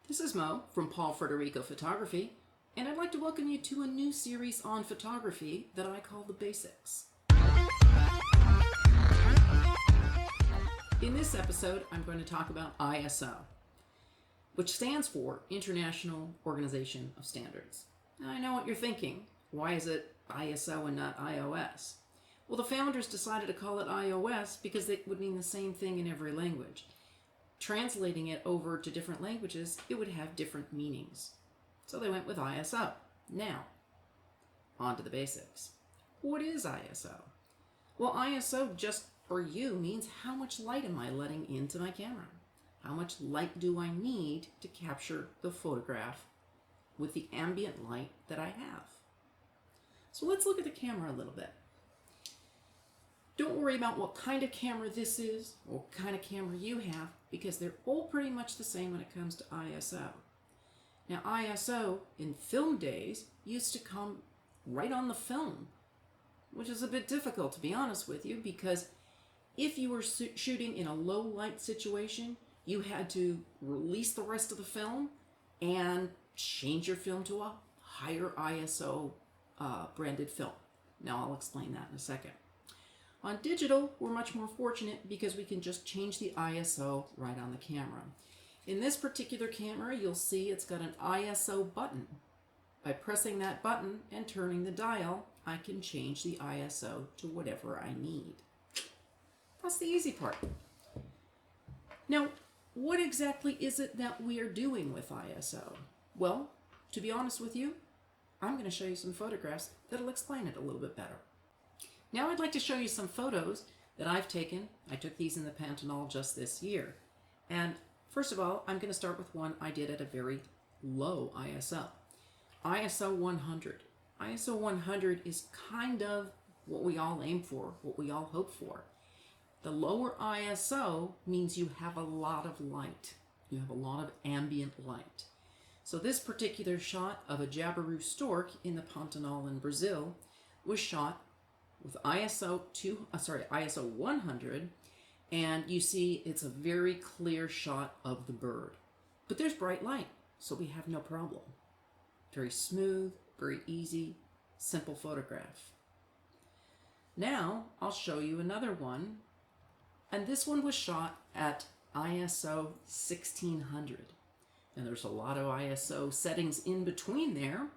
This is Mo from Pawl-Frederico Photography, and I'd like to welcome you to a new series on photography that I call The Basics. In this episode, I'm going to talk about ISO, which stands for International Organization of Standards. Now, I know what you're thinking. Why is it ISO and not iOS? Well, the founders decided to call it iOS because it would mean the same thing in every language. Translating it over to different languages, it would have different meanings. So they went with ISO. Now, on to the basics. What is ISO? Well, ISO, just for you, means how much light am I letting into my camera? How much light do I need to capture the photograph with the ambient light that I have? So let's look at the camera a little bit. Don't worry about what kind of camera this is or what kind of camera you have, because they're all pretty much the same when it comes to ISO. Now, ISO in film days used to come right on the film, which is a bit difficult, to be honest with you, because if you were shooting in a low light situation, you had to release the rest of the film and change your film to a higher ISO branded film. Now, I'll explain that in a second. On digital, we're much more fortunate because we can just change the ISO right on the camera. In this particular camera, you'll see it's got an ISO button. By pressing that button and turning the dial, I can change the ISO to whatever I need. That's the easy part. Now, what exactly is it that we are doing with ISO? Well, to be honest with you, I'm going to show you some photographs that'll explain it a little bit better. Now I'd like to show you some photos that I've taken. I took these in the Pawl just this year. And first of all, I'm going to start with one I did at a very low ISO. ISO 100. ISO 100 is kind of what we all aim for, what we all hope for. The lower ISO means you have a lot of light. You have a lot of ambient light. So this particular shot of a jabiru stork in the Pantanal in Brazil was shot with ISO 100, and you see it's a very clear shot of the bird. But there's bright light, so we have no problem. Very smooth, very easy, simple photograph. Now I'll show you another one, and this one was shot at ISO 1600. And there's a lot of ISO settings in between there: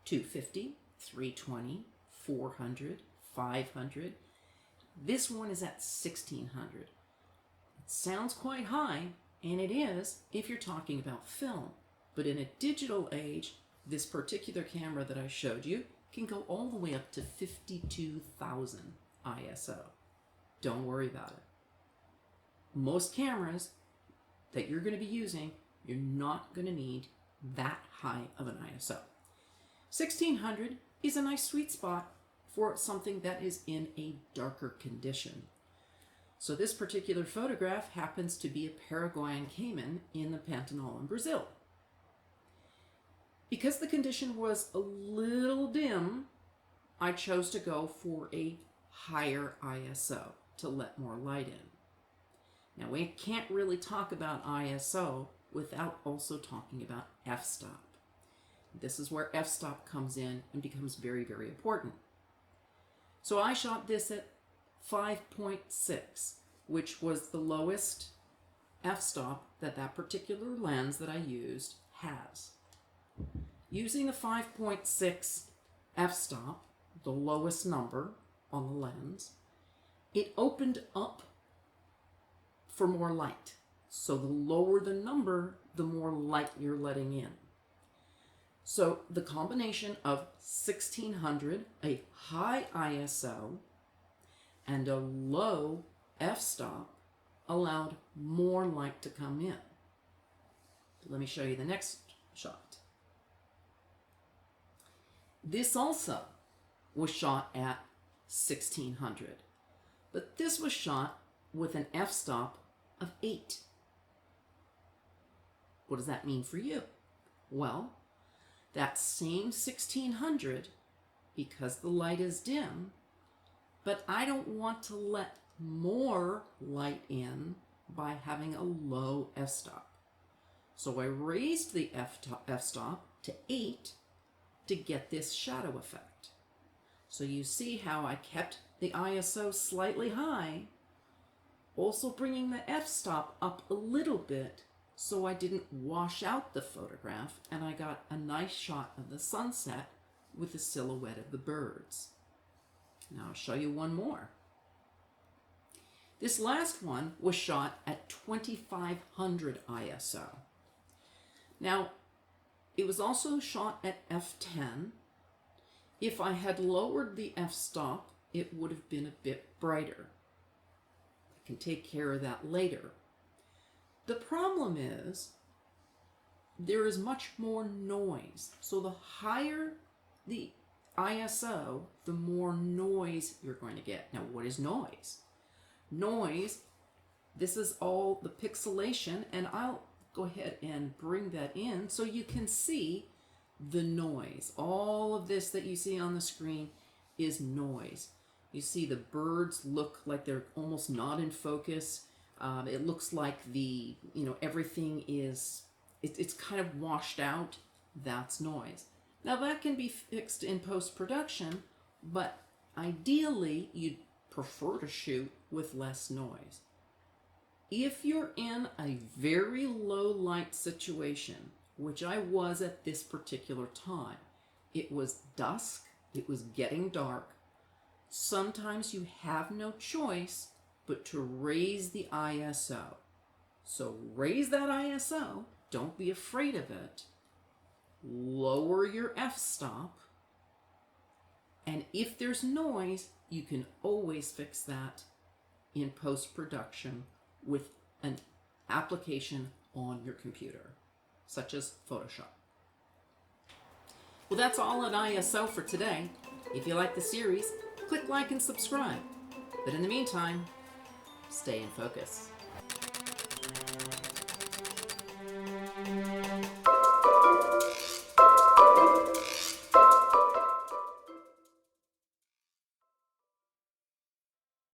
250, 320, 400, 500. This one is at 1600. It sounds quite high, and it is if you're talking about film. But in a digital age, this particular camera that I showed you can go all the way up to 52,000 ISO. Don't worry about it. Most cameras that you're going to be using, you're not going to need that high of an ISO. 1600 is a nice sweet spot for something that is in a darker condition. So this particular photograph happens to be a Paraguayan caiman in the Pantanal in Brazil. Because the condition was a little dim, I chose to go for a higher ISO to let more light in. Now, we can't really talk about ISO without also talking about f-stop. This is where f-stop comes in and becomes very, very important. So I shot this at 5.6, which was the lowest f-stop that particular lens that I used has. Using the 5.6 f-stop, the lowest number on the lens, it opened up for more light. So the lower the number, the more light you're letting in. So the combination of 1600, a high ISO, and a low f-stop allowed more light to come in. Let me show you the next shot. This also was shot at 1600, but this was shot with an f-stop of 8. What does that mean for you? Well, that same 1600, because the light is dim, but I don't want to let more light in by having a low f-stop. So I raised the f-stop to 8 to get this shadow effect. So you see how I kept the ISO slightly high, also bringing the f-stop up a little bit so I didn't wash out the photograph, and I got a nice shot of the sunset with the silhouette of the birds. Now I'll show you one more. This last one was shot at 2500 ISO. Now, it was also shot at f10. If I had lowered the f-stop, it would have been a bit brighter. I can take care of that later. The problem is there is much more noise. So the higher the ISO, the more noise you're going to get. Now, what is noise? Noise, this is all the pixelation, and I'll go ahead and bring that in so you can see the noise. All of this that you see on the screen is noise. You see the birds look like they're almost not in focus. It looks like everything is, it's kind of washed out. That's noise. Now that can be fixed in post-production, but ideally you'd prefer to shoot with less noise. If you're in a very low light situation, which I was at this particular time, it was dusk, it was getting dark, sometimes you have no choice but to raise the ISO. So raise that ISO, don't be afraid of it, lower your f-stop, and if there's noise, you can always fix that in post-production with an application on your computer, such as Photoshop. Well, that's all on ISO for today. If you like the series, click like and subscribe. But in the meantime, stay in focus.